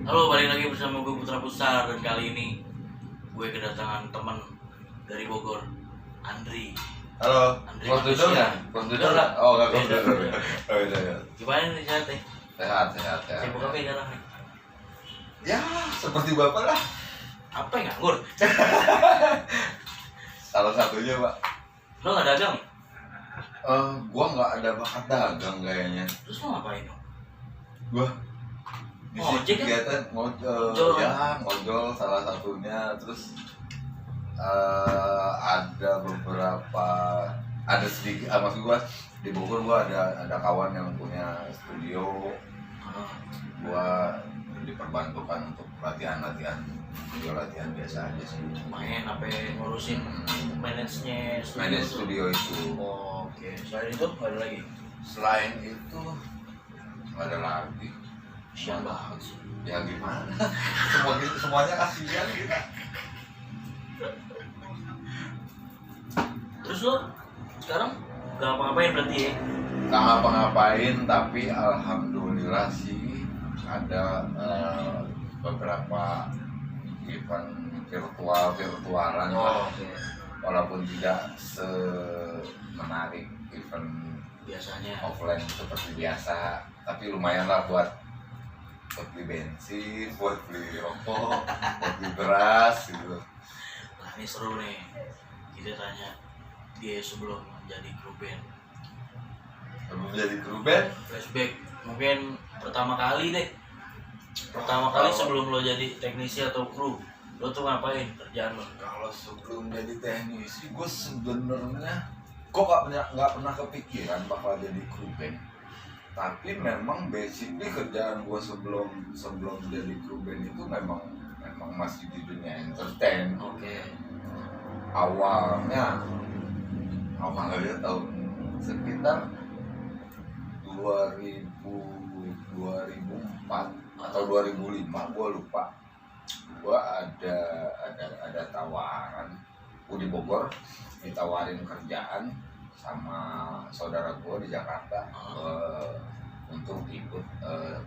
Halo, balik lagi bersama gue Putra Pusar. Dan kali ini gue kedatangan teman dari Bogor, Andri. Halo, Andri prosedur manusia. nggak? Prosedur nggak? Oh nggak prosedur. Oh iya. Gimana nih sehat nih? Sehat. Sibuk apa ya sekarang nih? Ya, seperti bapak lah. Apa yang nganggur? Salah satunya pak. Lo gak dagang? Gua nggak ada bakat dagang kayaknya. Terus lo ngapain dong? Gua Ngojek kan? kegiatan Ngojol. ngojol salah satunya. Terus ada beberapa, ada sedikit, maksud gua di Bogor gua ada kawan yang punya studio. Gua diperbantukan untuk latihan biasa aja sih. Main apa ngurusin manage-nya Manage studio itu. Oh, oke. Selain itu gak ada lagi? Selain itu nggak ada lagi. Sian banget sih. Ya gimana? Semuanya kasihan kita. Terus lo sekarang gak apa-apain berarti ya? Nggak ngapa-ngapain, tapi alhamdulillah sih ada beberapa event virtualan lah. Oke. Walaupun tidak semenarik event Biasanya. offline seperti biasa, tapi lumayan lah buat beli bensin, buat beli rokok, buat beli beras gitu. Nah ini seru nih. Kita tanya dia sebelum jadi grup band. Sebelum jadi kru band, Flashback mungkin pertama kali deh. Pertama kali sebelum lo jadi teknisi atau kru, lo tuh ngapain kerjaan lo? kalau sebelum jadi teknisi, gue sebenarnya nggak pernah kepikiran bakal jadi kru band. Tapi memang basically kerjaan gue sebelum jadi kru band itu memang masih di dunia entertain. Oke. Awalnya tahun sekitar 2004 atau 2005, gue lupa. Gue ada tawaran. Gue di Bogor ditawarin kerjaan sama saudara gue di Jakarta untuk ikut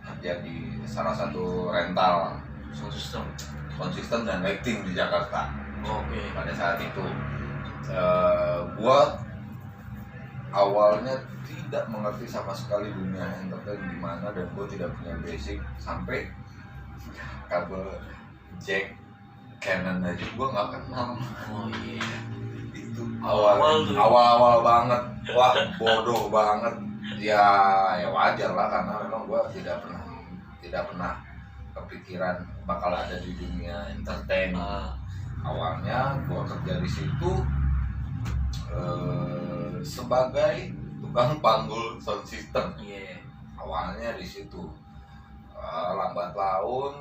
kerja di salah satu rental Sound system. konsisten dan lighting di Jakarta. Oke. Pada saat itu gue awalnya tidak mengerti sama sekali dunia entertain gimana, dan gue tidak punya basic sampai kabel jack Canon aja gue nggak kenal. Oh iya. Itu Awal tuh. awal banget. Wah, bodoh banget. Ya wajar lah, karena memang gue tidak pernah kepikiran bakal ada di dunia entertain. Awalnya gue kerja di situ sebagai tukang panggul sound system. Iya. Awalnya di situ. Lambat laun,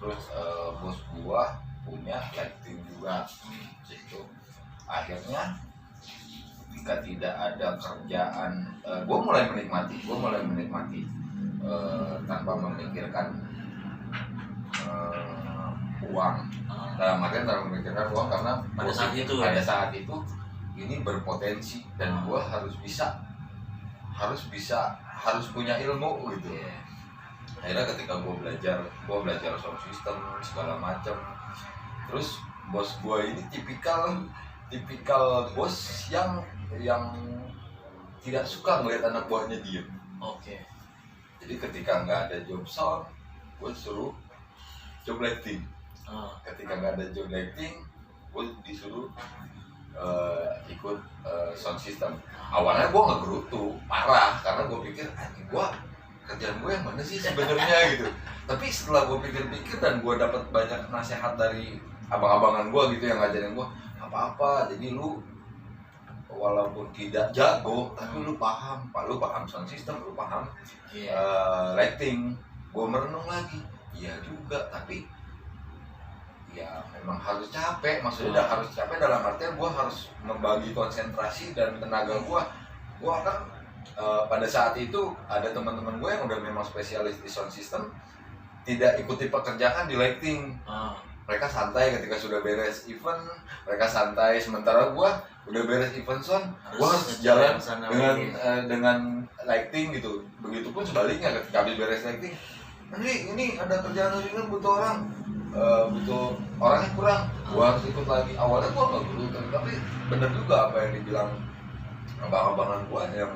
terus bos gua punya lighting juga di situ. Akhirnya ketika tidak ada kerjaan, gua mulai menikmati tanpa memikirkan uang. Dalam artian tanpa memikirkan uang, karena Pada saat itu ini berpotensi dan gua harus punya ilmu gitu. Iya. Akhirnya ketika gue belajar sound system segala macam, terus bos gue ini tipikal bos yang tidak suka ngeliat anak buahnya diem. Oke. Jadi ketika nggak ada job sound, gue suruh job lighting. Ketika nggak ada job lighting, gue disuruh ikut sound system. Awalnya gue ngegerutu parah, karena gue pikir gue kerjaan gue yang mana sih sebenarnya gitu. Tapi setelah gue pikir-pikir dan gue dapat banyak nasihat dari abang-abangan gue gitu yang ngajarin gue, apa-apa, jadi lu walaupun tidak jago tapi lu paham sound system, lu paham lighting. Gue merenung lagi, iya juga, tapi ya memang harus capek. Maksudnya harus capek dalam artian gue harus membagi konsentrasi dan tenaga gue kan. Pada saat itu ada teman-teman gue yang udah memang spesialis di sound system, tidak ikuti pekerjaan di lighting. Mereka santai ketika sudah beres event, mereka santai. Sementara gue udah beres event sound, gue harus jalan dengan lighting gitu. Begitupun sebaliknya, ketika habis beres lighting, ini ada kerjaan ini kan butuh orang, butuh orangnya kurang, gua harus ikut lagi. Awalnya gua nggak dulu, tapi bener juga apa yang dibilang abang-abangan gua yang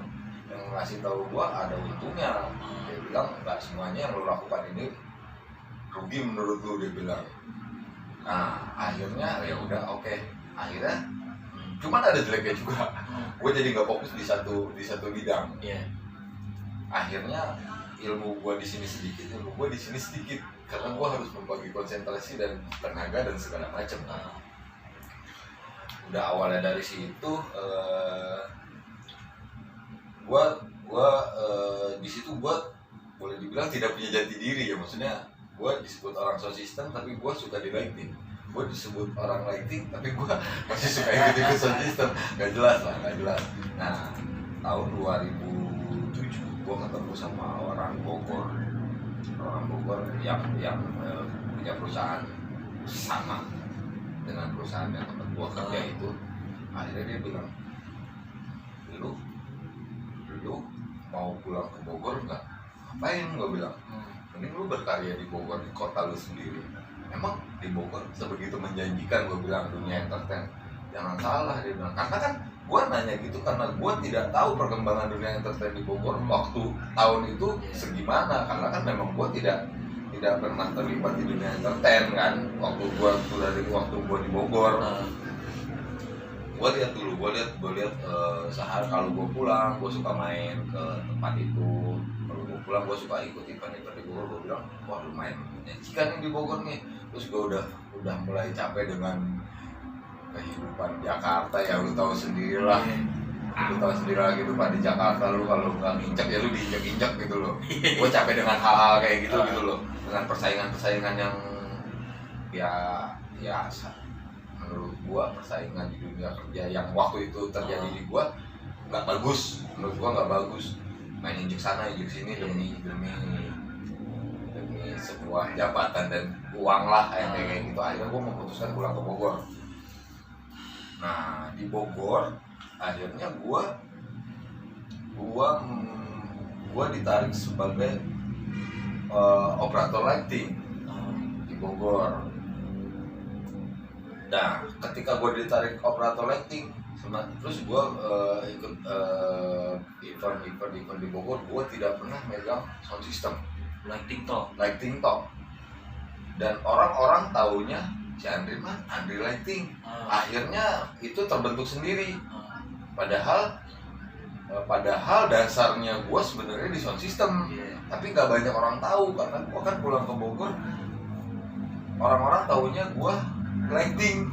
ngasih tahu gua ada untungnya. Dia bilang nggak semuanya yang lo lakukan ini rugi menurut lu, dia bilang. Nah akhirnya ya udah oke. Akhirnya cuman ada jeleknya juga. Gue jadi nggak fokus di satu bidang. Akhirnya ilmu gue di sini sedikit, ilmu gue di sini sedikit, karena gue harus membagi konsentrasi dan tenaga dan segala macam. Udah awalnya dari situ, gue di situ gue boleh dibilang tidak punya jati diri ya, maksudnya gue disebut orang sound system tapi gue suka di lighting, gue disebut orang lighting tapi gue masih suka ikut sound system, nggak jelas. Nah tahun 2007 gue ketemu sama orang Bogor yang punya perusahaan sama dengan perusahaan yang tempat gue kerja itu. Akhirnya dia bilang, lu mau pulang ke Bogor nggak? Ngapain? Gue bilang, mending lu berkarya di Bogor, di kota lu sendiri. Emang di Bogor sebegitu menjanjikan, gue bilang, dunia entertain. Jangan salah, dia bilang. Karena kan gue nanya gitu karena gue tidak tahu perkembangan dunia entertain di Bogor waktu tahun itu segimana. Karena kan memang gue tidak pernah terlibat di dunia entertain kan. Waktu gue di Bogor. Gue lihat sehari kalau gue pulang gue suka main ke tempat itu. Kalau gue pulang gue suka ikut event di Bogor. Gue bilang, wah lumayan menyajikan nih di Bogor nih. Terus gue udah mulai capek dengan kehidupan Jakarta ya, lu tahu sendiri lah. Kehidupan di Jakarta, lu kalau nggak nginjak ya lu diinjak-injak gitu loh. Gue capek dengan hal-hal kayak gitu loh, dengan persaingan yang ya menurut gua persaingan di dunia kerja yang waktu itu terjadi di gua nggak bagus. Menurut gua nggak bagus, main injek sana injek sini demi sebuah jabatan dan uang lah kayak gitu. Akhirnya gua memutuskan pulang ke Bogor. Nah di Bogor akhirnya gua ditarik sebagai operator lighting di Bogor. Nah, ketika gue ditarik operator lighting, terus gue ikut event di Bogor, gue tidak pernah megang sound system. Lighting top. Dan orang-orang taunya si Andri lighting. Akhirnya itu terbentuk sendiri. Padahal dasarnya gue sebenarnya di sound system. Tapi nggak banyak orang tahu karena gue kan pulang ke Bogor, orang-orang taunya gue lighting.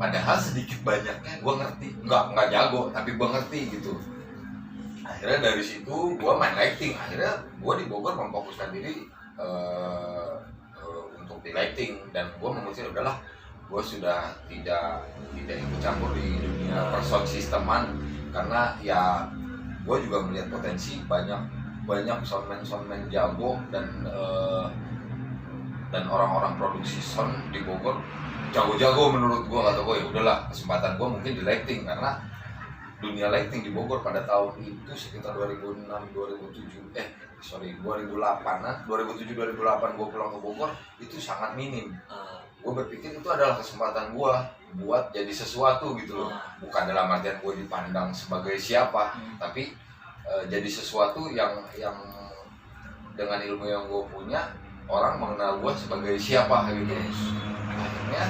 Padahal sedikit banyaknya gue ngerti, nggak jago tapi gue ngerti gitu. Akhirnya dari situ gue main lighting. Akhirnya gue di Bogor memfokuskan diri untuk di lighting, dan gue memutuskan udahlah, gue sudah tidak ikut campur di dunia sound systeman karena ya gue juga melihat potensi banyak soundman jago dan orang-orang produksi sound di Bogor jago-jago menurut gue. Kata gue ya udahlah, kesempatan gue mungkin di lighting, karena dunia lighting di Bogor pada tahun itu sekitar 2008-an 2007 2008 gue pulang ke Bogor itu sangat minim. Gue berpikir itu adalah kesempatan gue buat jadi sesuatu gitu loh, bukan dalam artian gue dipandang sebagai siapa, tapi jadi sesuatu yang dengan ilmu yang gue punya orang mengenal gue sebagai siapa gitu. Akhirnya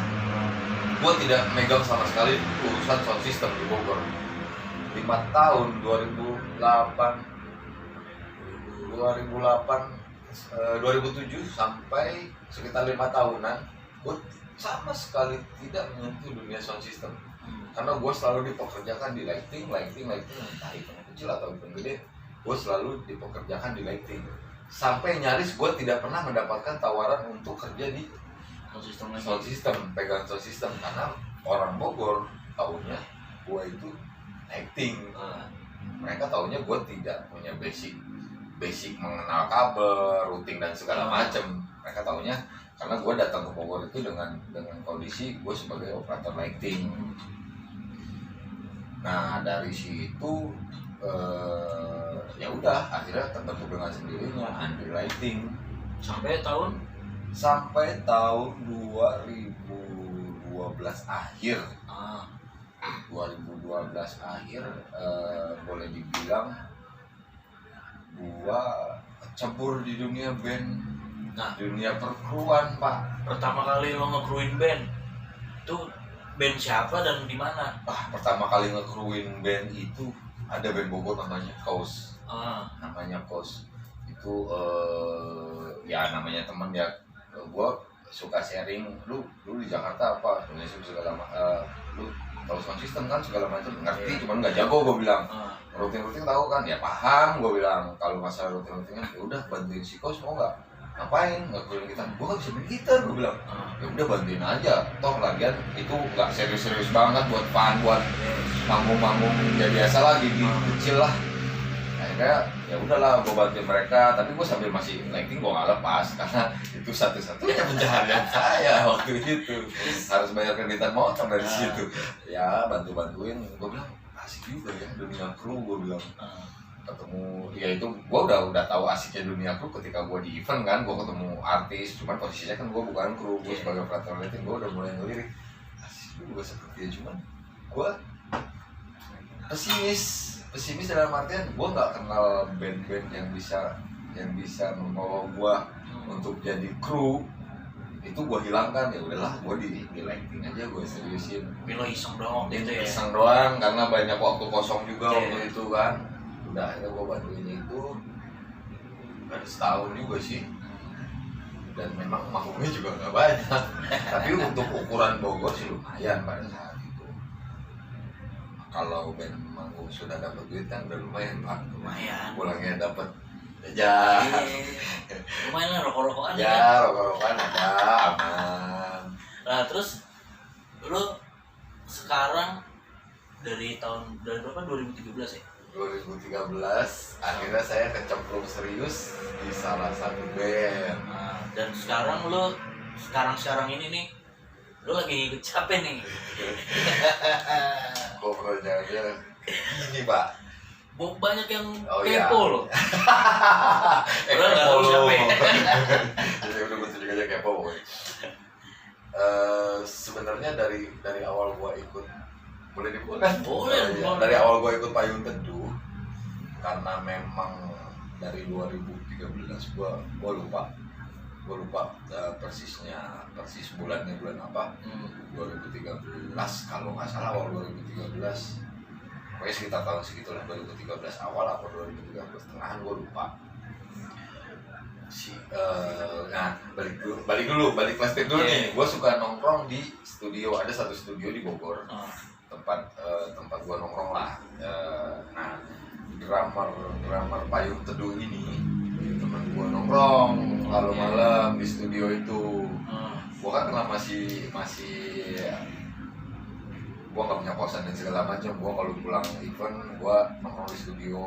gue tidak megang sama sekali urusan sound system di Bogor. 5 tahun 2007 sampai sekitar 5 tahunan gue sama sekali tidak menyentuh dunia sound system. Karena gue selalu dipekerjakan di lighting, entah event kecil atau event gede, gue selalu dipekerjakan di lighting. Sampai nyaris gue tidak pernah mendapatkan tawaran untuk kerja di sound system, pegang sound system, karena orang Bogor taunya gue itu lighting. Mereka taunya gue tidak punya basic mengenal kabel, routing dan segala macam. Mereka taunya karena gue datang ke Bogor itu dengan kondisi gue sebagai operator lighting. Nah dari situ ya udah akhirnya terbentuk dengan sendirinya Andri Lighting sampai tahun sampai tahun 2012 akhir. 2012 akhir boleh dibilang gua campur di dunia band, dunia perkruan Pak. Pertama kali lo nge-kruin band itu band siapa dan di mana? Pertama kali nge-kruin band itu ada band Bogor namanya Kaos. Namanya Kaos. Itu ya namanya teman ya. Gua suka sharing, lu di Jakarta apa? Indonesia segala lu tahu sound system kan segala macam ngerti, cuman nggak jago gue bilang. Rutin tahu kan? Ya paham gue bilang. Kalau masalah rutin kan ya udah bantuin si Kaos mau nggak? Ngapain nggak gitar? Gue nggak bisa main gitar gue bilang. Ya udah bantuin aja. Toh lagian itu nggak serius banget buat fun, buat manggung ya biasa lah gigi kecil lah. Akhirnya ya udahlah gue bantuin mereka, tapi gue sambil masih lighting gue nggak lepas karena itu satu-satunya pencaharian saya waktu itu. Harus bayar kreditan motor dari situ. Ya bantuin gue bilang asik juga ya dunia kru gue bilang. Ketemu ya itu gue udah tahu asiknya dunia kru ketika gue di event kan, gue ketemu artis, cuman posisinya kan gue bukan kru, gue sebagai operator lighting. Gue udah mulai ngelirik asik juga seperti itu, cuman gue pesimis dalam artian gue nggak kenal band-band yang bisa membawa gue untuk jadi kru. Itu gue hilangkan, ya udahlah gue di lighting aja, gue seriusin. Lo iseng doang gitu ya? Iseng doang karena banyak waktu kosong juga waktu itu kan. Udah akhirnya gue bantuin itu ada setahun juga sih, dan memang manggungnya juga nggak banyak tapi untuk ukuran Bogor sih lumayan pada saat itu. Kalau band manggung sudah dapat duit kan udah lumayan Pak. Lumayan. Pulangnya dapat jajan. Lumayan lah rokok-rokokan ya. Rokok-rokokan ada aman. Nah terus lo sekarang dari berapa? 2013 ya? 2013 akhirnya saya kecemplung serius di salah satu band. Dan sekarang ini nih lo lagi capek nih. Kok pertanyaannya gini Pak, banyak yang kepo lo. Udah nggak tahu siapa ya. Jadi udah gue tunjuk aja kepo. Sebenarnya dari awal gua ikut, boleh dibuka? Boleh. Dari awal gua ikut Payung Teduh karena memang dari 2013 gua lupa persis bulannya bulan apa. 2013 kalau nggak salah awal 2013, pokoknya sekitar tahun segitulah, 2013 awal atau 2013 tengahan gua lupa. Balik plastik dulu nih. Gua suka nongkrong di studio, ada satu studio di Bogor. Tempat gua nongkrong lah. Nah, drummer Payung Teduh ini teman gua nongkrong malam di studio itu. Gua kan karena masih gua nggak punya kosan dan segala macam. Gua kalau pulang event gua nongkrong di studio,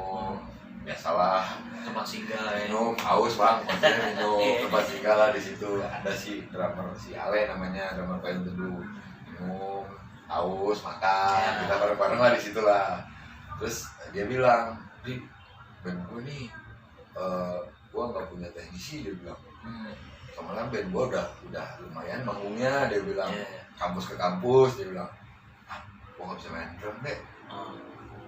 biasalah tempat singgah minum haus Bang, maksudnya minum tempat singgah lah. Di situ ada drummer si Ale namanya, drummer Payung Teduh. Minum haus, makan, kita bareng-bareng lah di situ lah. Terus dia bilang, "Ri, band gue nih gue nggak punya teknisi," dia bilang. Kemarin band gue udah lumayan manggungnya, dia bilang. Kampus ke kampus, dia bilang. Gue nggak bisa main drum deh.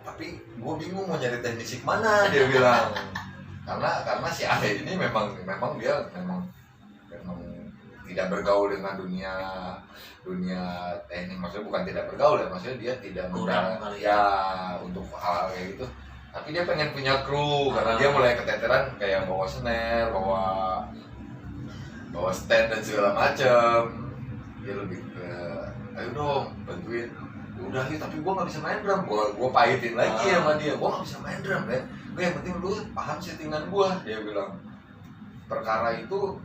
Tapi gue bingung mau nyari teknisi kemana, dia bilang. Karena si Ale ini memang dia tidak bergaul dengan dunia teknik. Maksudnya bukan tidak bergaul ya, maksudnya dia tidak mudah ya untuk hal kayak gitu. Tapi dia pengen punya kru karena dia mulai keteteran kayak bawa snare, bawa stand dan segala macam. Dia lebih ke ayo dong bantuin. Udah sih, tapi gue nggak bisa main drum. Gue pahitin lagi sama dia. Gue nggak bisa main drum ya. Gue yang penting lu paham settingan gue, dia bilang. Perkara itu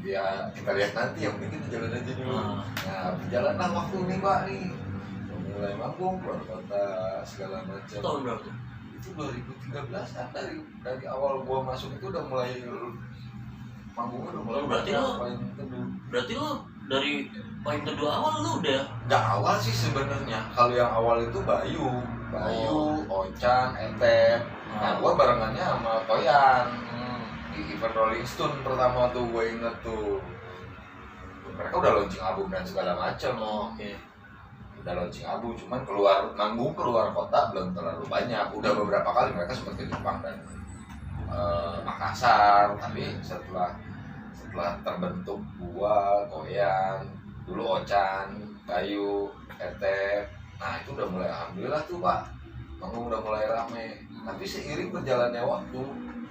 ya kita lihat nanti, yang penting kita jalan aja dulu. Nah berjalanlah waktu nih Pak nih. Mulai manggung keluar kota segala macam. Tahun berapa tuh? Itu 2013 kan, dari awal gua masuk itu udah mulai manggungnya udah mulai. Berarti lo dari Payung Teduh awal lu udah? Nggak awal sih sebenarnya. Kalau yang awal itu Bayu, Ocan, Etep. Nah gue barengannya sama Koyan di event Rolling Stone pertama tuh, gue inget tuh. Mereka udah launching album dan segala macam. Oke. Udah launching album, cuman manggung keluar kota belum terlalu banyak. Udah beberapa kali mereka sempat ke Jepang dan Makassar, tapi setelah terbentuk gua, Koyan, dulu Ocan, Bayu, Ete, nah itu udah mulai alhamdulillah tuh Pak, manggung udah mulai rame. Tapi seiring berjalannya waktu,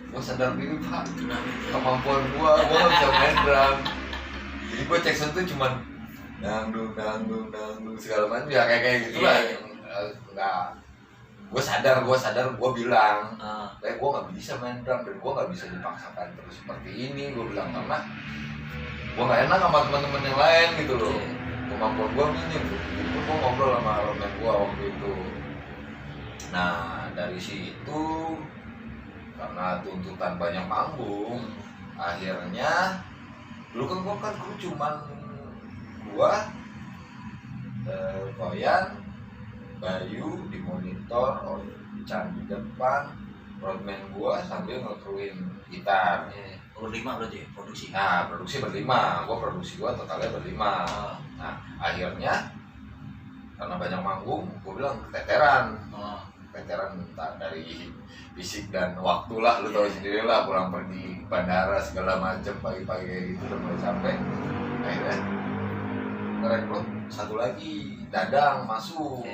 gua sadar diri Pak, kemampuan gua nggak bisa main drum. Jadi gua cek tuh cuman dangdung segala macam ya kayak gitu lah. Nggak, gue sadar gue bilang kayak gue nggak bisa main drum dan gue nggak bisa dipaksakan terus seperti ini, gue bilang, karena gue nggak enak sama teman-teman yang lain gitu loh. Kemampuan gue minim, itu gue ngobrol sama roadman gue waktu itu. Nah dari situ karena tuntutan banyak manggung, akhirnya dulu kan gue kan kru cuman gue, Koyan, Bayu di monitor, Ocan di depan, roadman gua sambil ngekruin gitar. Berlima berarti produksi. Nah produksi berlima, produksi gua totalnya berlima. Nah akhirnya karena banyak manggung, gua bilang keteteran. Keteteran entah dari fisik dan waktu lah, lu tahu sendiri lah, pulang pergi bandara segala macam pagi-pagi kayak gitu udah mulai capek. Akhirnya ngerekrut satu lagi, Dadang masuk.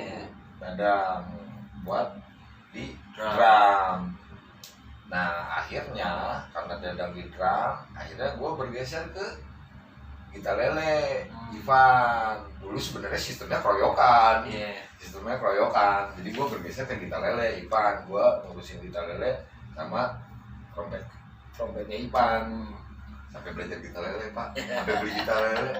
Dadang buat di drum. Nah akhirnya karena Dadang di drum, akhirnya gue bergeser ke gitar lele, Ivan. Dulu sebenarnya sistemnya keroyokan, jadi gue bergeser ke gitar lele, Ivan. Gue ngurusin gitar lele sama trompetnya Ivan. Sampai belajar gitar lele Pak, sampai beli gitar lele,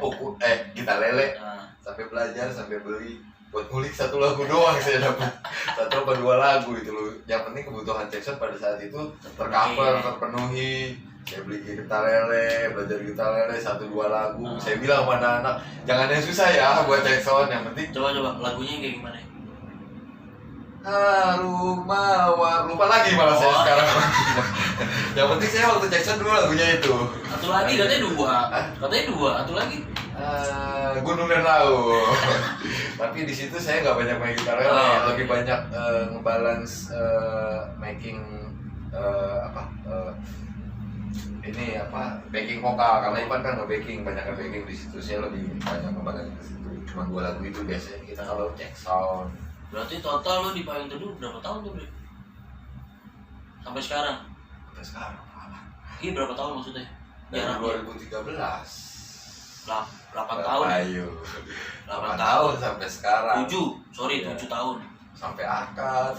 gitar lele, sampai belajar, sampai beli. Buat ngulik satu lagu doang saya dapat, satu atau dua lagu itu loh. Yang penting kebutuhan Jackson pada saat itu tercover, terpenuhi. Saya beli gitar lele, belajar gitar lele, satu dua lagu. Saya bilang sama anak-anak, jangan yang susah ya buat Jackson, yang penting. Coba lagunya kayak gimana? Lupa lagi malah saya sekarang. Yang penting saya waktu Jackson dulu lagunya itu. Satu lagi katanya dua, satu lagi. Gunung dan Laut. Tapi di situ saya nggak banyak main gitar lele, lebih banyak ngebalance making backing vokal, karena Ivan kan nge-backing, banyak nge-backing di situ. Saya lebih banyak ngebalance ke situ. Cuma 2 lagu itu biasanya kita kalau check sound. Berarti total lo di Payung Teduh berapa tahun tuh, Bre? Sampai sekarang? Sampai sekarang. Iya, berapa tahun maksudnya? Dari 2013. 8 tahun. Ayo. 8 tahun sampai sekarang. 7 tahun. Sampai akad.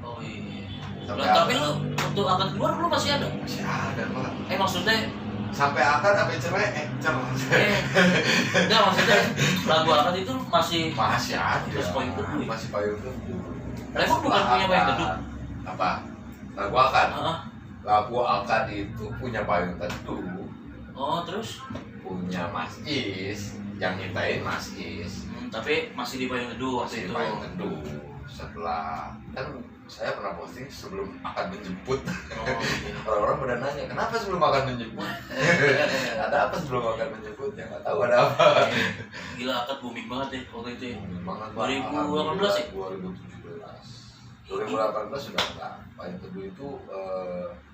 Oh iya. Sampai tapi lu untuk akad keluar lu masih ada? Masih ada, Pak. Maksudnya sampai akad sampai cerai enggak, maksudnya lagu akad itu masih ada. Terus Payung Teduh. Masih Payung Teduh. Emang bukan punya Payung Teduh? Apa? Lagu akad. Lagu akad itu punya Payung Teduh. Oh, terus punya Mas Is, yang nyiptain Mas Is. Tapi masih di Payung Teduh waktu itu. Di Payung Teduh. Setelah kan saya pernah posting sebelum akan menjemput. Orang-orang pada nanya, kenapa sebelum akan menjemput? Ada apa sebelum akan menjemput? Ya nggak tahu ada apa. Gila, akad booming banget ya waktu itu. Booming banget. 2018 ya? 2018 sudah enggak. Payung Teduh itu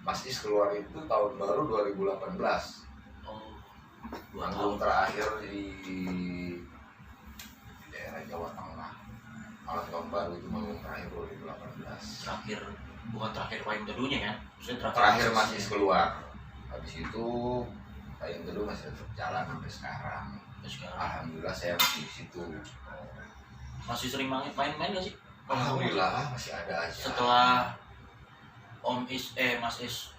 Mas Is keluar itu tahun baru 2018. Manggung terakhir di daerah Jawa Tengah. Malam tahun baru itu manggung terakhir 2018. Bukan terakhir Payung Teduhnya kan? Maksudnya terakhir Mas Is keluar. Habis itu Payung Teduh masih tetap jalan sampai sekarang. Alhamdulillah saya masih di situ. Masih sering main gak sih? Alhamdulillah masih ada aja. Setelah Mas Is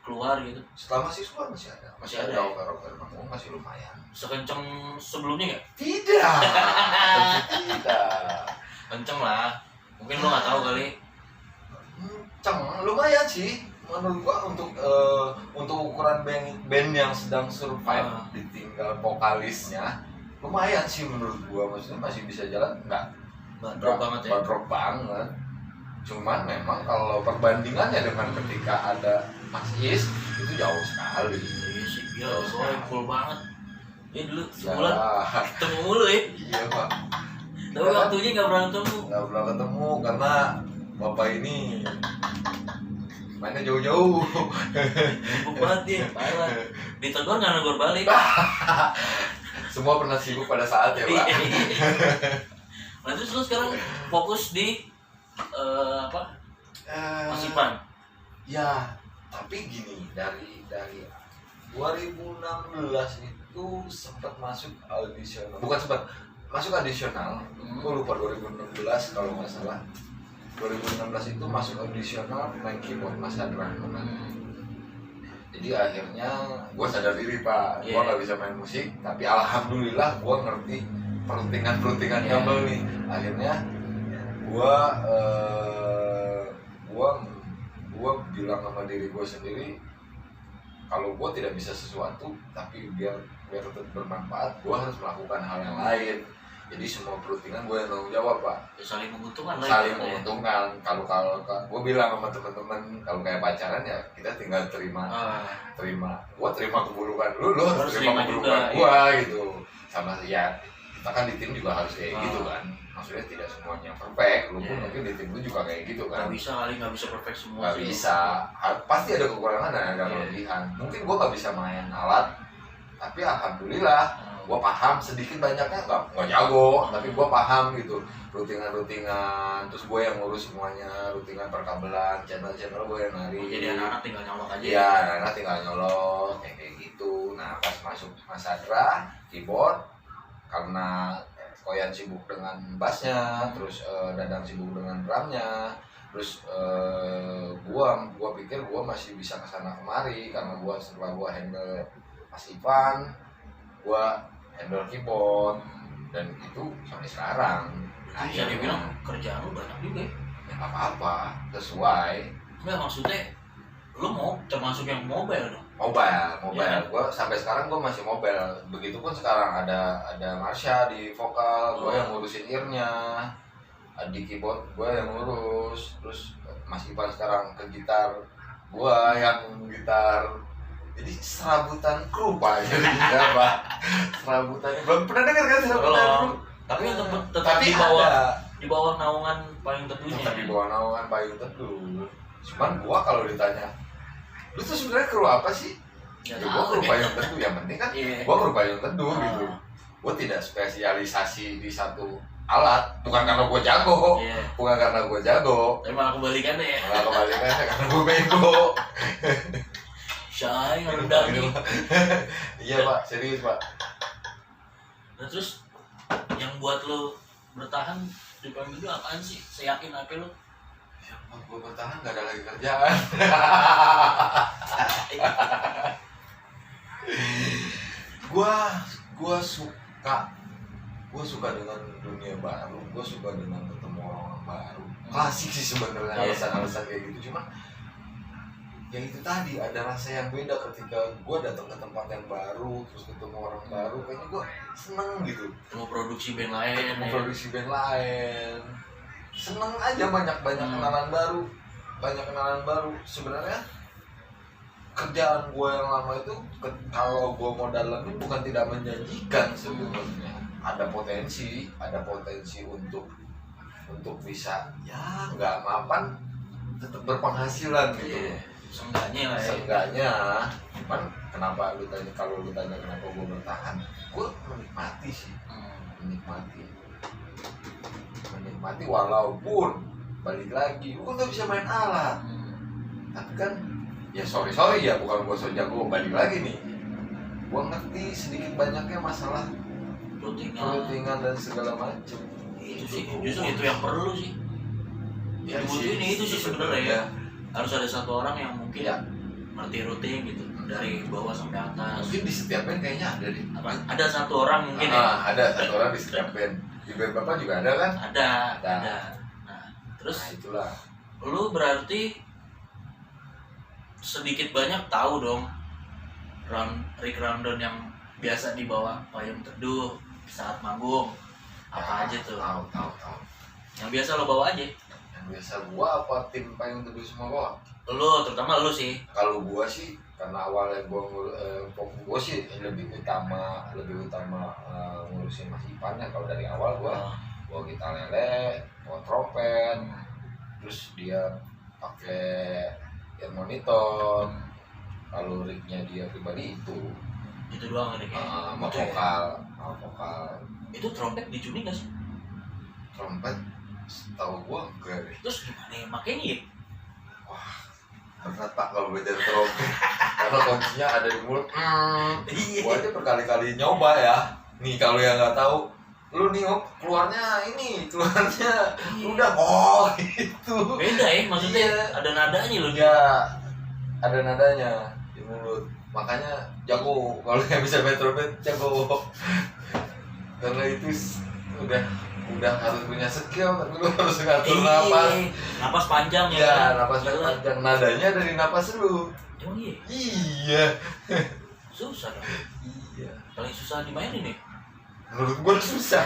keluar gitu. Setelah Mas Is keluar masih ada. Masih ada over manggung, masih lumayan. Sekenceng sebelumnya nggak? Tidak. Kenceng lah. Mungkin lo nggak tahu kali. Kenceng, lumayan sih. Menurut gua untuk ukuran band yang sedang survive, ditinggal vokalisnya, lumayan sih menurut gua. Maksudnya masih bisa jalan, enggak? Drop banget ya. Drop banget. Cuman memang kalau perbandingannya dengan ketika ada Mas Is itu jauh sekali. Iya sih, gila soalnya full banget. Ya dulu Ya, sebulan ketemu mulu ya. iya Pak. Tapi waktunya nggak pernah ketemu. Nggak pernah ketemu karena Bapak ini mainnya jauh-jauh. Sibuk banget dia, parah. Ditegur nggak negor balik. Semua pernah sibuk pada saat ya Pak. Nah terus lu sekarang fokus di apa? Masipan. Ya, tapi gini dari 2016 itu sempat masuk audisional. Bukan sempat masuk audisional. Gue lupa 2016 kalau nggak salah. 2016 itu masuk audisional main keyboard Mas Hadran. Jadi akhirnya gue sadar diri Pak, gue nggak bisa main musik, tapi alhamdulillah gue ngerti peruntingan kabel nih. Akhirnya gue bilang sama diri gue sendiri, kalau gue tidak bisa sesuatu, tapi biar tetap bermanfaat, gue harus melakukan hal yang lain. Jadi semua peruntingan gue yang tanggung jawab Pak. Ya, saling menguntungkan lah. Saling menguntungkan. Kalau gue bilang sama teman-teman, kalau kayak pacaran ya kita tinggal terima. Gue terima keburukan lu harus terima keburukan gue gitu. Sama ya kita kan di tim juga harus kayak gitu kan. Maksudnya tidak semuanya perfect. Lu pun mungkin di tim lu juga kayak gitu kan. Nggak bisa perfect semua. Nggak bisa. Pasti ada kekurangan dan ada kelebihan. Mungkin gue nggak bisa main alat, tapi alhamdulillah gue paham sedikit banyaknya, nggak jago, tapi gue paham gitu rutingan, terus gue yang ngurus semuanya, rutingan perkabelan, channel gue yang nari. Jadi anak-anak tinggal nyolok aja. Iya, anak-anak tinggal nyolok kayak gitu. Nah pas masuk Mas Adra keyboard, karena Koyan sibuk dengan bassnya, terus Dadang sibuk dengan drumnya, terus gue pikir gue masih bisa kesana kemari karena setelah gue handle Mas Ivan, gue handle keyboard, dan itu sampai sekarang. Bisa dibilang kerjaan lu banyak juga ya? Ya nggak apa-apa, sesuai. Nggak, maksudnya lu mau termasuk yang mobile dong? Mobile. Ya. Gue sampai sekarang gue masih mobile. Begitupun sekarang ada Marsha di vokal, gue yang ngurusin earnya. Di keyboard gue yang ngurus. Terus Mas Ivan sekarang ke gitar, gue yang gitar. Jadi serabutan kru Pak, jadi apa? Serabutan, belum pernah dengar kan serabutan kru? Tapi tetap di bawah naungan Payung Teduhnya. Tetap di bawah naungan Payung Teduh. Cuman gua kalau ditanya, lu tuh sebenarnya kru apa sih? Ya gua kru Payung Teduh, yang penting kan gua kru Payung Teduh gitu. Gua tidak spesialisasi di satu alat, bukan karena gua jago, bukan karena gua jago. Tapi malah kebalikannya ya. Malah kebalikannya karena gua bego. Syai ngerendah nih. Iya Pak, serius Pak. Nah terus yang buat lo bertahan di Payung Teduh apaan sih? Seyakin apa lo? Yang buat gue bertahan gak ada lagi kerjaan. Gue suka dengan dunia baru, gue suka dengan ketemu orang baru. Klasik sih sebenarnya alasan-alasan kayak gitu, cuma ya itu tadi ada rasa yang beda ketika gue datang ke tempat yang baru, terus ketemu orang baru, kayaknya gue seneng gitu. Ketemu produksi band lain. Seneng aja, banyak kenalan baru. Sebenarnya kerjaan gue yang lama itu kalau gue mau dalamin bukan tidak menjanjikan sebenarnya. Ada potensi untuk bisa ya nggak mapan tetap berpenghasilan gitu. Seenggaknya, cuman kenapa kalau lu tanya kenapa gue bertahan, gue menikmati sih, menikmati walaupun balik lagi, gue nggak bisa main alat, tapi kan ya sorry ya bukan gue so jago, balik lagi nih, gue ngerti sedikit banyaknya masalah routingan dan segala macem. Itu sih, justru itu yang perlu sih. Ya, itu sih sebenarnya. Harus ada satu orang yang mungkin ngerti routing gitu dari bawah sampai atas. Mungkin di setiap band kayaknya ada deh. Ada satu orang mungkin ada satu orang di setiap band. Di band Bapak juga ada kan? Ada. Nah, terus itulah. Lu berarti sedikit banyak tahu dong Rick Rondon yang biasa dibawa Payung Teduh saat manggung apa aja tuh? Tahu. Yang biasa lo bawa aja. Yang biasa gua apa tim Payung Teduh semua gua? Lu, terutama lu sih. Kalau gua sih karena awalnya fokus gua sih lebih utama ngurusin Mas Ipan ya. Kalau dari awal gua gitar lele, gua trompet, terus dia pakai ear monitor. Kalau rignya dia pribadi Itu doang ada sama vokal. Itu trompet dicuning gak sih? Trompet tahu gua enggak deh. Terus gimana ya makanya ya? Berat Pak kalau belajar trompet karena kuncinya ada di mulut. Iya. Gua aja berkali-kali nyoba ya. Nih kalau yang nggak tahu, lu nih keluarnya udah gitu. Beda ya maksudnya Iya. ada nadanya loh. Ya ada nadanya di mulut. Makanya jago kalau yang bisa main trompet jago. Karena itu udah harus punya skill, tapi lu harus ngatur napas. Napas panjang ya. Ya, napas panjang. Nadanya dari napas lu. Emang iya? Iya. Susah dong. Iya. Paling susah dimainin nih. Menurut gua susah.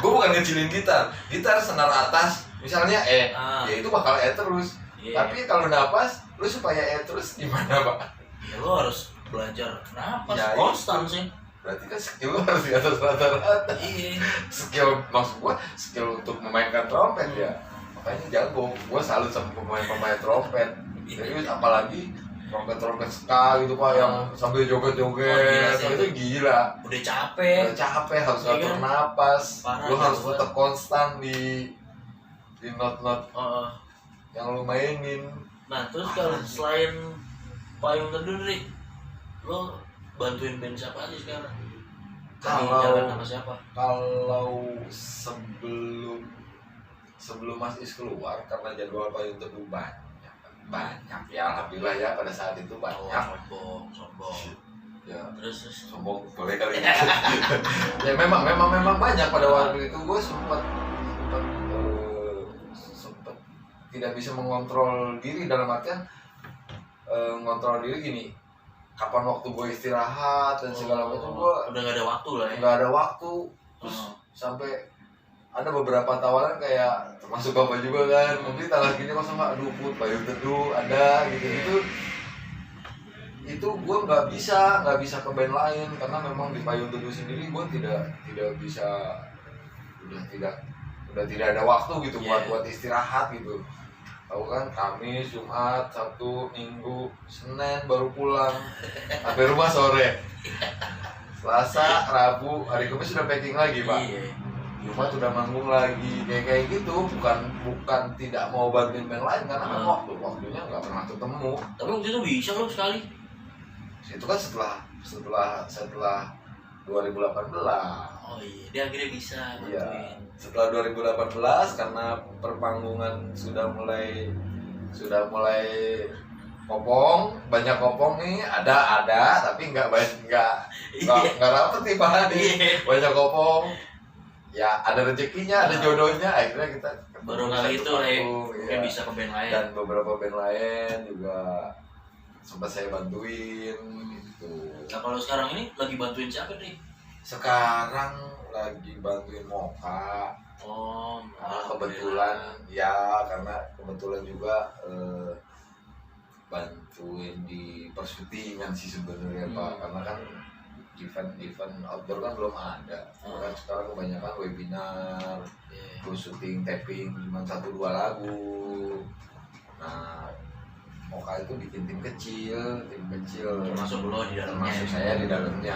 Gua bukan ngecilin gitar senar atas, misalnya ya itu bakal terus. Yeah. Tapi kalau napas, lu supaya terus gimana, Pak? Ya lo harus belajar napas Ya, konstan itu. sih. Berarti kan skill lu harus di atas rata-rata. Iya. Skill maksud gua skill untuk memainkan trompet ya. Makanya jago. Gua salut sama pemain trompet. Serius apalagi trompet ska gitu Pak yang sambil joget-joget. Itu gila. Udah capek. Harus Iya ngatur kan? napas. Parah, Lu harus jago tetap konstan di not yang lu mainin. Nah terus kalau selain Payung Teduh nih, lo bantuin band siapa aja sekarang? Jalan sama siapa? Kalau sebelum Mas Is keluar karena jadwal Payung Teduh banyak ya alhamdulillah ya pada saat itu banyak. Sombong. Ya Terus sombong boleh kali ini. Ya memang banyak pada waktu itu. Gue sempat tidak bisa mengontrol diri, dalam artian ngontrol diri gini, kapan waktu gue istirahat dan segala macam. Gue udah gak ada waktu lah ya. nggak ada waktu. Terus sampai ada beberapa tawaran kayak termasuk bapak juga kan, mungkin tanggal gini kok sama aduh Put Payung Teduh ada gitu. Itu gue nggak bisa ke band lain karena memang di Payung Teduh sendiri gue tidak bisa, udah tidak ada waktu gitu buat istirahat gitu. Tahu kan Kamis, Jumat, Sabtu, Minggu, Senin baru pulang sampai rumah sore. Selasa, Rabu, hari Kamis sudah packing lagi Pak. Jumat udah manggung lagi kayak gitu. Bukan tidak mau bantuin band lain karena memang waktunya nggak pernah ketemu. Tapi waktu itu bisa lo sekali. Itu kan setelah 2018. Oh iya, dia akhirnya bisa. Iya. Setelah 2018 karena perpanggungan sudah mulai banyak kopong nih, ada tapi nggak rapet nih Pak nih. Banyak kopong. Ya ada rezekinya, ada jodohnya, akhirnya kita baru kali itu lah ya, bisa ke band lain. Dan beberapa band lain juga sempat saya bantuin gitu. Nah kalau sekarang ini lagi bantuin siapa nih? Sekarang lagi bantuin Moka. Karena kebetulan juga bantuin di persyutingan sih sebenarnya Pak. Karena kan event outdoor kan belum ada. Kan sekarang kebanyakan webinar, terus syuting taping cuma 1-2 lagu. Nah, Moka itu bikin tim kecil. Termasuk lo di dalamnya. Termasuk saya di dalamnya.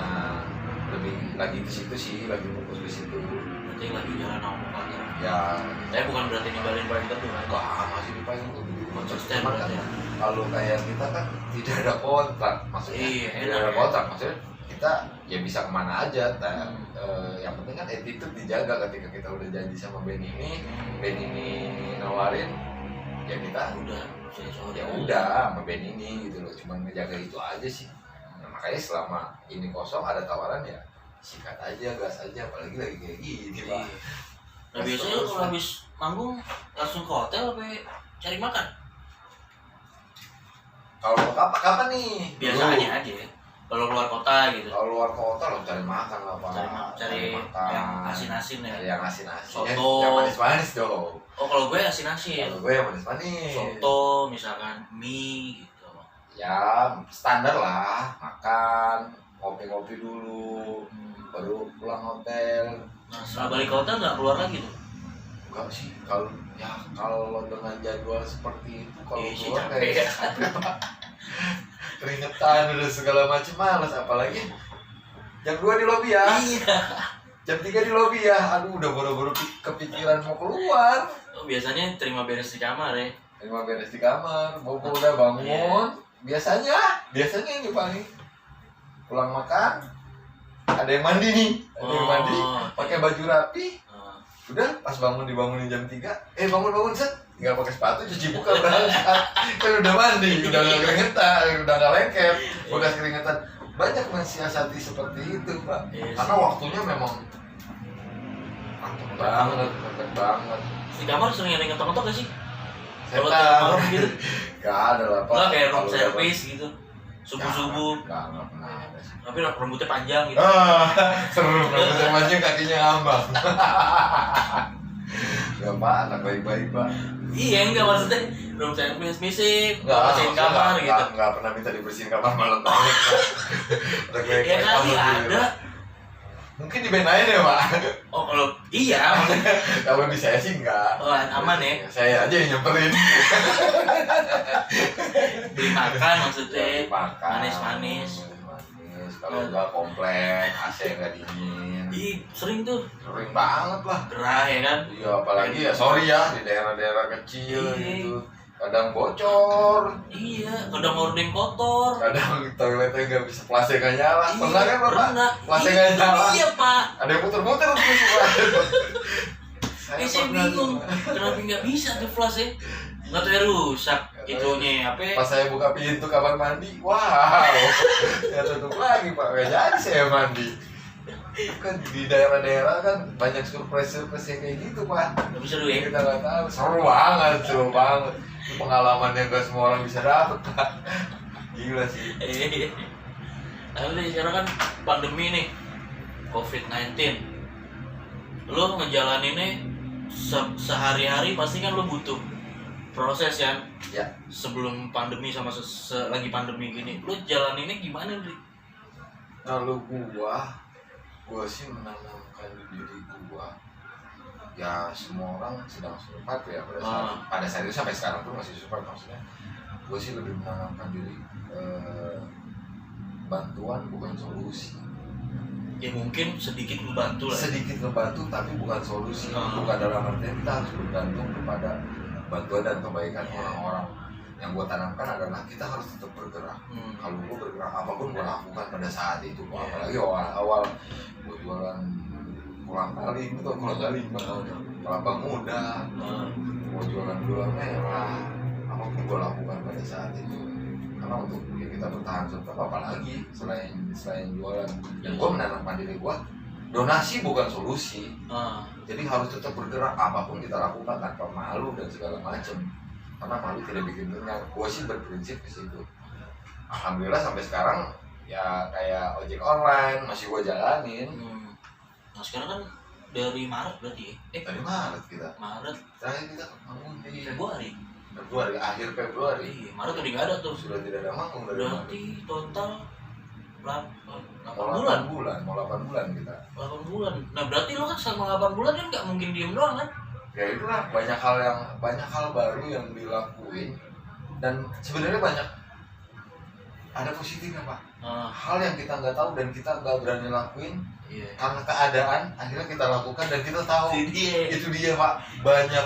Lebih lagi ke situ sih, lagi fokus ke situ. Berarti lagi jalan sama Moka ya? Ya. Tapi bukan berarti ninggalin Payung Teduh kan? Enggak, masih di Payung Teduh. Konsisten Cuman kan kalau kayak kita kan tidak ada kontrak, maksudnya tidak ada kontrak, maksudnya kita ya bisa kemana aja. Yang penting kan attitude dijaga ketika kita udah janji sama band ini nawarin, ya kita udah sama band ini gitu loh, cuman ngejaga itu aja sih. Nah, makanya selama ini kosong ada tawaran ya sikat aja, gas aja, apalagi lagi kayak gini Pak. Nah biasanya lu kalau habis manggung langsung ke hotel apa cari makan? Kalau kapan nih? Biasanya aja. Kalau keluar kota gitu. Kalau luar kota lo cari makan lah Pak. Cari makan. yang asin-asin ya. Cari yang asin-asin. Soto. Yang manis-manis dong. Oh kalau gue asin-asin. Kalau gue yang manis-manis. Soto misalkan mie gitu. Ya standar lah, makan, ngopi-ngopi dulu, baru pulang hotel. Nah setelah balik kota nggak keluar lagi tuh? Enggak sih, kalau dengan jadwal seperti itu kalau sih keluar capek ya. capek Pak. Keringetan dan segala macam, malas apalagi jam 2 di lobi ya. Iya. Jam 3 di lobi ya. Aduh udah buru-buru kepikiran mau keluar. Oh, biasanya terima beres di kamar ya. Terima beres di kamar, bobo udah bangun. Biasanya ini paling pulang makan, ada yang mandi nih, pakai baju rapi. Udah pas dibangunin jam 3, bangun set, nggak pakai sepatu, cuci muka berangkat. Kan udah mandi, udah nggak keringetan, udah nggak lengket, bekas keringetan. Banyak mensiasati seperti itu Pak, karena waktunya memang mepet banget. Di kamar sering ada yang ngetok-ngetok gak sih? Kalau Setan. malam gitu? Gak ada lah Pak. Nggak kayak room service gitu, subuh-subuh. Nggak pernah ada sih. Tapi rambutnya panjang gitu. Seru, rambutnya panjang kakinya ngambang. Gak Pak, anak baik-baik Pak. Iya enggak maksudnya room service misi, Nggak, bersihin kamar gitu. Nggak pernah minta dibersihin kamar malam banget Pak. Anak Ya baik-baik kali amat ada. gitu, Pak. Mungkin dibenain ya Pak. Oh kalau iya maksudnya Kalau di saya sih enggak. oh, aman ya. Saya aja yang nyamperin. Beli makan maksudnya. Makan. Manis-manis. Kalau enggak komplek, AC enggak dingin. Ih sering tuh. Sering banget lah. Gerah ya kan. Iya, apalagi ya sorry ya di daerah-daerah kecil Iya. gitu. Kadang bocor, Iya, kadang ordeng kotor. kadang toiletnya nggak bisa, flasnya nggak nyala. Pernah kan Bapak? Pernah. Flasnya nggak nyala. Iya Pak. Ada yang muter-muter terus Pak. Saya bingung kenapa nggak bisa tuh flash ya. Nggak tahu ya rusak itunya apa? Pas saya buka pintu kamar mandi, wow, ya tutup lagi Pak. Nggak jadi saya mandi. Kan di daerah-daerah kan banyak surprise-surprise yang kayak gitu Pak. Nggak bisa dulu ya. Kita nggak tahu. Seru banget. Itu pengalaman yang gak semua orang bisa dapet Pak. Gila sih. Tapi sekarang kan pandemi nih, COVID-19. Lo ngejalaninnya sehari-hari pasti kan lo butuh proses kan? Ya. Sebelum pandemi sama lagi pandemi gini, lo jalaninnya gimana nih? Kalau gua sih menanamkan di diri gua, ya semua orang sedang survive ya pada saat itu, sampai sekarang pun masih survive maksudnya. Gua sih lebih menanamkan diri, bantuan bukan solusi. Ya mungkin sedikit membantu lah. Sedikit membantu tapi bukan solusi. Bukan dalam artian kita harus bergantung kepada bantuan dan kebaikan orang-orang. Yang gue tanamkan adalah kita harus tetap bergerak. Kalau gue bergerak, apapun gue lakukan pada saat itu. Apalagi awal gue jualan pulang kali, itu pulang kali kelapa muda, gue jualan gula merah, apapun gue lakukan pada saat itu. Karena untuk ya kita bertahan tetap, apalagi selain jualan. Dan gue menanamkan diri gue, donasi bukan solusi. Jadi harus tetap bergerak, apapun kita lakukan tanpa malu dan segala macam. Karena malu tidak bikin kenyang. Gue sih berprinsip ke situ. Alhamdulillah sampai sekarang ya kayak ojek online masih gue jalanin. Nah sekarang kan dari Maret berarti ya? Dari Maret kita. Maret. Terakhir kita manggung di Februari. Akhir Februari. Iya, Maret udah nggak ada tuh. Sudah tidak ada manggung dari Berarti total 8 bulan. Mau 8 bulan kita. 8 bulan. Nah berarti lo kan selama 8 bulan kan nggak mungkin diem doang kan? Ya itulah banyak hal baru yang dilakuin, dan sebenarnya banyak ada positifnya Pak. Hal yang kita nggak tahu dan kita nggak berani lakuin, karena keadaan akhirnya kita lakukan dan kita tahu. Itu dia Pak, banyak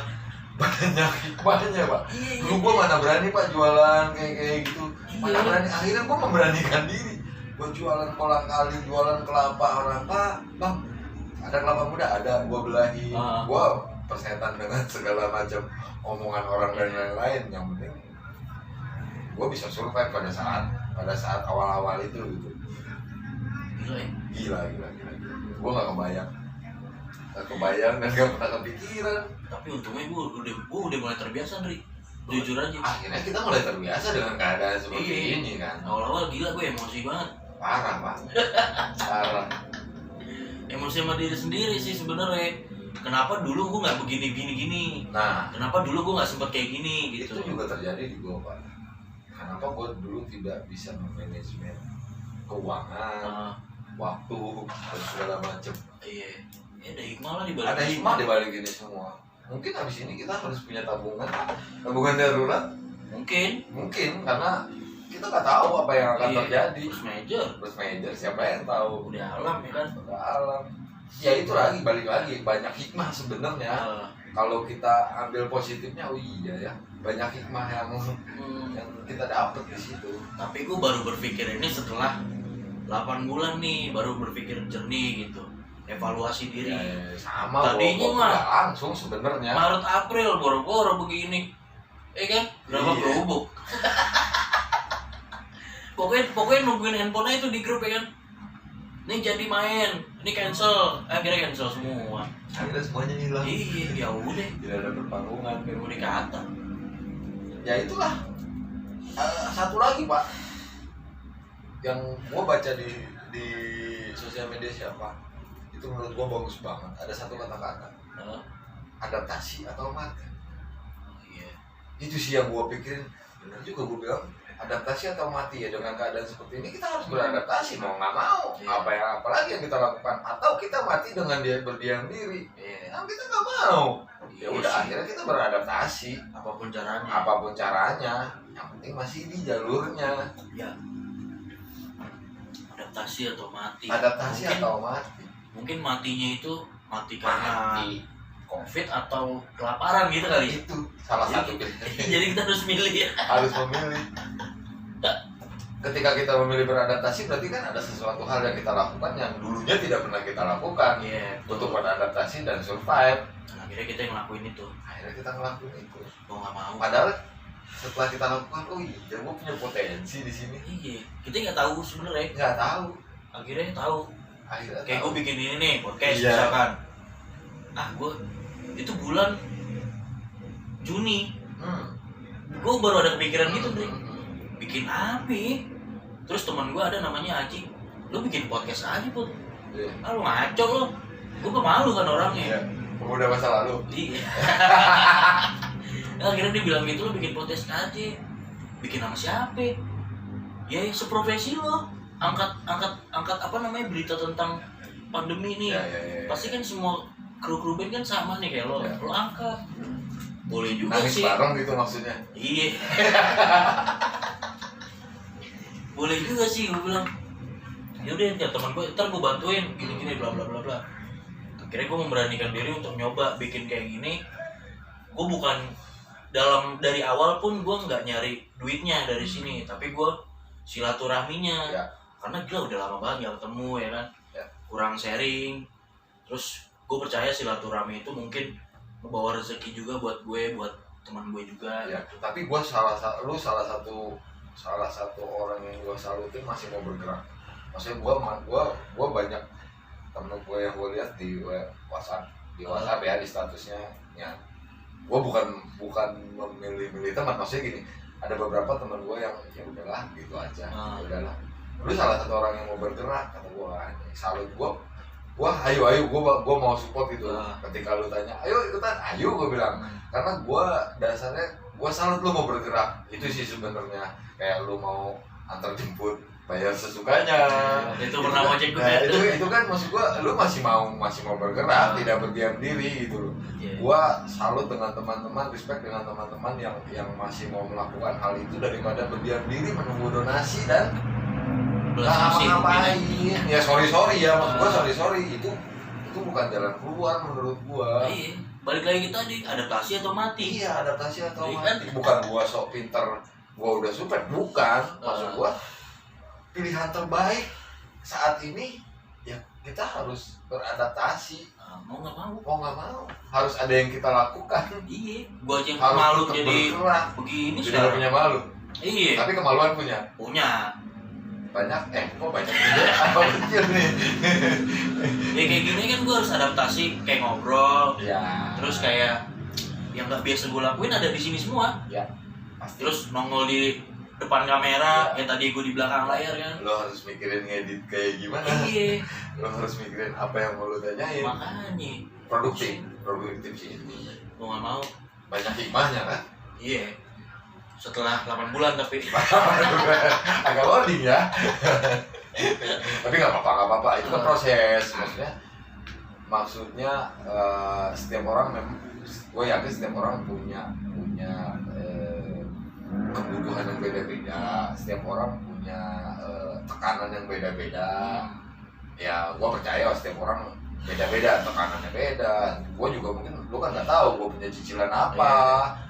hikmahnya Pak. Dulu gua mana berani Pak jualan kayak gitu, mana berani. Akhirnya gua memberanikan diri, gua jualan kolang kali, jualan kelapa. Orang Pak, Bang, ada kelapa muda, ada, gua belahi. Gua persetan dengan segala macam omongan orang dan lain-lain. Yang penting gue bisa survive pada saat awal-awal itu gitu. Gila. Gue gak kebayang dan gak pernah kepikiran. Tapi untungnya gue udah mulai terbiasa Dri, jujur aja. Akhirnya kita mulai terbiasa dengan keadaan seperti ini kan. Awal-awal gila gue emosi banget. Parah pak. Parah. Emosi sama diri sendiri sih sebenarnya. Kenapa dulu gue nggak begini. Nah, kenapa dulu gue nggak sempat kayak gini gitu. itu juga terjadi di gue pak. Kenapa gue dulu tidak bisa memanajemen keuangan, waktu dan segala macam. Iya. Ya ada hikmah lah di balik. Ada hikmah di balik ini semua. Mungkin habis ini kita harus punya tabungan darurat. Mungkin karena kita nggak tahu apa yang akan terjadi. Plus major, siapa yang tahu? Udah alam ya kan? Udah alam. Ya itu lagi, balik lagi, banyak hikmah sebenarnya. Kalau kita ambil positifnya, oh iya ya, banyak hikmah yang kita dapat di situ. Tapi gue baru berpikir ini setelah 8 bulan nih, baru berpikir jernih gitu, evaluasi diri. Sama. Tadinya mah langsung sebenarnya. Maret April boro-boro begini, kan? Berapa berubuk? pokoknya nungguin handphonenya itu di grup ya kan. Ini jadi main, ini cancel, akhirnya cancel semua. Akhirnya semuanya hilang. Iya, ya udah. Tidak ada perpanggungan, mau dikata. Ya itulah. Satu lagi pak, yang gua baca di sosial media siapa, itu menurut gua bagus banget. Ada satu kata-kata, adaptasi atau mati. Iya. Itu sih yang gua pikirin. Benar juga gua bilang. Adaptasi atau mati ya, dengan keadaan seperti ini kita harus beradaptasi mau nggak mau. Apalagi yang kita lakukan, atau kita mati dengan dia berdiam diri. Nah, kita nggak mau. Ya udah akhirnya kita beradaptasi apapun caranya. Yang penting masih di jalurnya. Ya. Adaptasi atau mati. Mungkin matinya itu mati karena COVID atau kelaparan gitu kali. Itu salah satu. Jadi kita harus milih ya. Harus memilih. Ketika kita memilih beradaptasi, berarti kan ada sesuatu hal yang kita lakukan yang dulunya tidak pernah kita lakukan. Untuk beradaptasi dan survive. Akhirnya kita ngelakuin itu. Mau nggak mau. Padahal setelah kita lakukan, oh iya, gue punya potensi di sini. Iya. Kita nggak tahu sebenarnya. Nggak tahu. Akhirnya tahu. Kayak gue bikin ini nih podcast misalkan. Gue itu bulan Juni. Gue baru ada kepikiran gitu nih. Bikin apa? Terus teman gue ada namanya Aji. Lu bikin podcast aja pun. Lu ngaco lu. Gue pemalu kan orangnya. Pemuda masa lalu. Iya. Akhirnya dia bilang gitu, lu bikin podcast aja. Bikin sama siapa? Ya seprofesi lo. Angkat apa namanya berita tentang pandemi nih. Pasti kan semua kru band kan sama nih kayak lo. Lo angkat. Boleh juga nangis sih. Nangis bareng gitu maksudnya. Iya. Boleh juga sih, gue bilang. Ya udah, ya teman gue, ntar gue bantuin gini bla bla bla bla. Akhirnya gue memberanikan diri untuk nyoba bikin kayak gini. Gue bukan dari awal pun gue nggak nyari duitnya dari sini, tapi gue silaturahminya. Karena gila udah lama banget nggak ketemu ya kan. Kurang sharing. Terus gue percaya silaturahmi itu mungkin membawa rezeki juga buat gue, buat teman gue juga. Tapi gue salah satu orang yang gue salutin masih mau bergerak. Maksudnya gue banyak temen gue yang gue lihat di WhatsApp ya, di statusnya ya. Gue bukan memilih teman, maksudnya gini, ada beberapa teman gue yang ya udahlah gitu aja. Udahlah, lu salah satu orang yang mau bergerak, kata gue. Salut gue ayo gue mau support gitu. Ketika lu tanya ayo ikutan, ayo gue bilang. Karena gue dasarnya gue salut lu mau bergerak. Itu sih sebenarnya, kayak lu mau antar jemput bayar sesukanya. Itu pernah mau cek itu kan maksud gue, lu masih mau bergerak, tidak berdiam diri gitu. Gue salut dengan teman-teman, respect dengan teman-teman yang masih mau melakukan hal itu daripada berdiam diri menunggu donasi dan ngapain. Ya sorry ya, maksud gue sorry itu bukan jalan keluar menurut gue. Iya, balik lagi tadi, adaptasi atau mati. Iya, adaptasi atau mati. Bukan gue sok pinter, gue udah super, bukan. Maksud gue pilihan terbaik saat ini ya kita harus beradaptasi. Mau nggak mau harus ada yang kita lakukan. Iya, gue aja yang malu jadi bergerak. Begini sudah punya malu. Iya, tapi kemaluan punya banyak. Kok banyak juga apa kecil nih. Ya kayak gini kan gue harus adaptasi, kayak ngobrol ya. Terus kayak yang nggak biasa gue lakuin ada di sini semua ya pasti. Terus nongol di depan kamera, kayak tadi gue di belakang layar kan. Lo harus mikirin ngedit kayak gimana. Iya. Lo harus mikirin apa yang mau lo tanyain. Makanya. Produktif sih. Gue nggak mau. Banyak hikmahnya kan. Iya. Setelah 8 bulan tapi. Agak loading ya. Tapi nggak apa-apa. Itu kan proses. Maksudnya setiap orang memang, gue yakin setiap orang punya kebutuhan yang beda-beda, setiap orang punya tekanan yang beda-beda. Ya gue percaya setiap orang beda-beda, tekanannya beda. Gue juga mungkin, lu kan nggak tahu gue punya cicilan apa,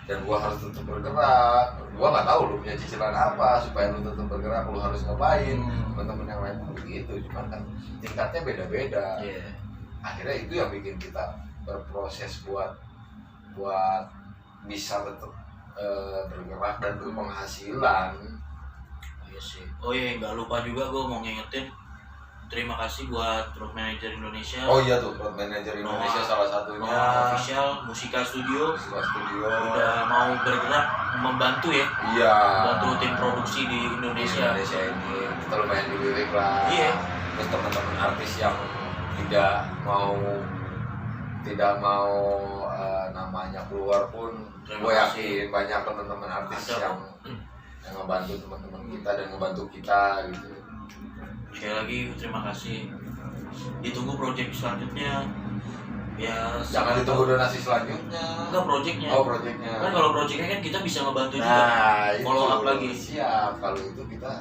dan gue harus tetap bergerak. Gue nggak tahu lu punya cicilan apa, supaya lu tetap bergerak lu harus ngapain. Teman-teman yang lain pun begitu, cuman kan tingkatnya beda-beda. Akhirnya itu yang bikin kita berproses buat bisa tetap bergerak dan berpenghasilan. Iya sih. Oh iya, nggak lupa juga gue mau ngingetin, terima kasih buat Road Manager Indonesia. Oh iya tuh, Road Manager Indonesia salah satunya. Official Musika Studio. Udah mau bergerak membantu ya. Iya. Bantu tim produksi di Indonesia ini. Kita lumayan dilirik lah. Iya. Terus teman-teman artis yang tidak mau namanya keluar pun, gue yakin banyak teman-teman artis yang ngebantu teman-teman kita dan ngebantu kita gitu. Sekali lagi terima kasih. Ditunggu project selanjutnya. Ya jangan ditunggu donasi selanjutnya. Enggak, projectnya. Oh, projectnya. Kan kalau projectnya kan kita bisa ngebantu juga. Nah, follow up lagi. Siap. Kalau itu kita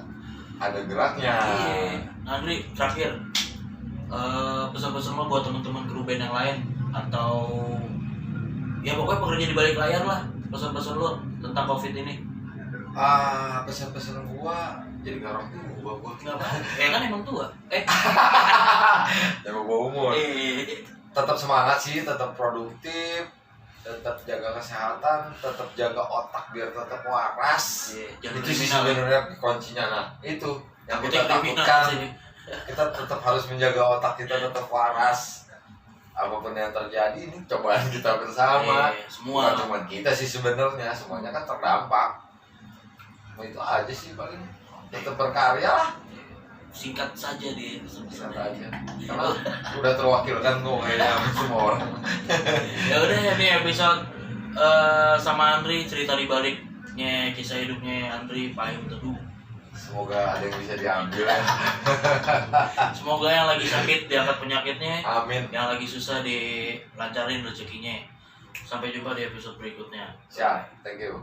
ada geraknya. Iya. Andri, terakhir pesan-pesan lo buat teman-teman kru band yang lain, atau ya pokoknya pekerja di balik layar lah, pesan-pesan lo tentang COVID ini. Pesan-pesan gua jadi ngarang tua gua. Nggak apa? Kan emang tua. Yang bawa umur. Tetap semangat sih, tetap produktif, tetap jaga kesehatan, tetap jaga otak biar tetap waras. Itu sih sebenarnya kuncinya. Nah, itu yang kita takutkan. Kita tetap harus menjaga otak kita tetap waras. Apapun yang terjadi, ini cobaan kita bersama. Semua. Bukan cuma kita sih sebenarnya, semuanya kan terdampak. Itu aja sih paling. Tetap berkarya lah. Singkat saja di singkat aja. Karena udah terwakilkan tuh kayaknya semua orang. Ya udah, ini episode sama Andri, cerita di baliknya kisah hidupnya Andri Payung Teduh. Semoga ada yang bisa diambil. Semoga yang lagi sakit diangkat penyakitnya. Amin. Yang lagi susah dilancarin rezekinya. Sampai jumpa di episode berikutnya. Siap, thank you.